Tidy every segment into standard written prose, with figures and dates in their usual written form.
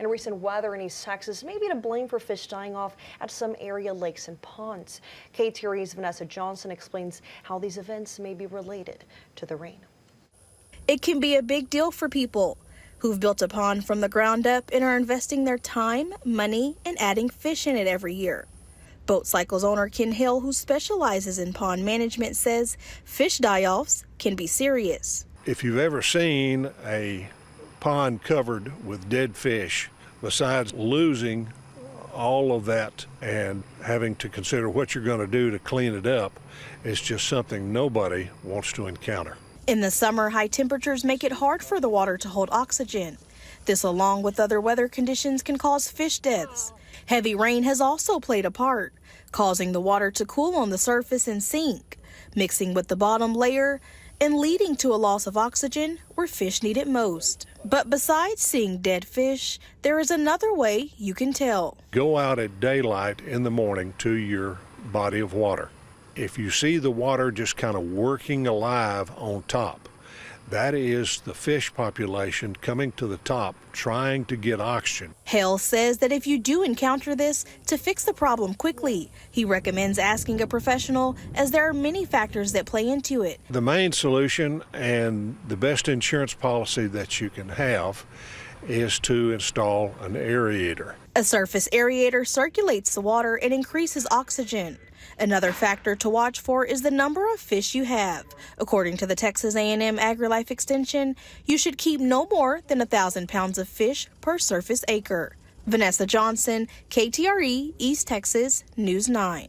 And recent weather in East Texas may be to blame for fish dying off at some area lakes and ponds. KTRE's Vanessa Johnson explains how these events may be related to the rain. It can be a big deal for people who've built a pond from the ground up and are investing their time, money, and adding fish in it every year. Boat Cycles owner Ken Hill, who specializes in pond management, says fish die-offs can be serious. If you've ever seen a pond covered with dead fish, besides losing all of that and having to consider what you're going to do to clean it up, it's just something nobody wants to encounter. In the summer, high temperatures make it hard for the water to hold oxygen. This, along with other weather conditions, can cause fish deaths. Heavy rain has also played a part, causing the water to cool on the surface and sink, mixing with the bottom layer and leading to a loss of oxygen where fish need it most. But besides seeing dead fish, there is another way you can tell. Go out at daylight in the morning to your body of water. If you see the water just kind of working alive on top, that is the fish population coming to the top, trying to get oxygen. Hale says that if you do encounter this, to fix the problem quickly, he recommends asking a professional, as there are many factors that play into it. The main solution and the best insurance policy that you can have is to install an aerator. A surface aerator circulates the water and increases oxygen. Another factor to watch for is the number of fish you have. According to the Texas A&M AgriLife Extension, you should keep no more than 1,000 pounds of fish per surface acre. Vanessa Johnson, KTRE, East Texas, News 9.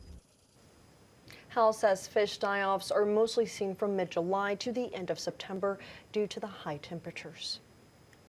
Hal says fish die-offs are mostly seen from mid-July to the end of September due to the high temperatures.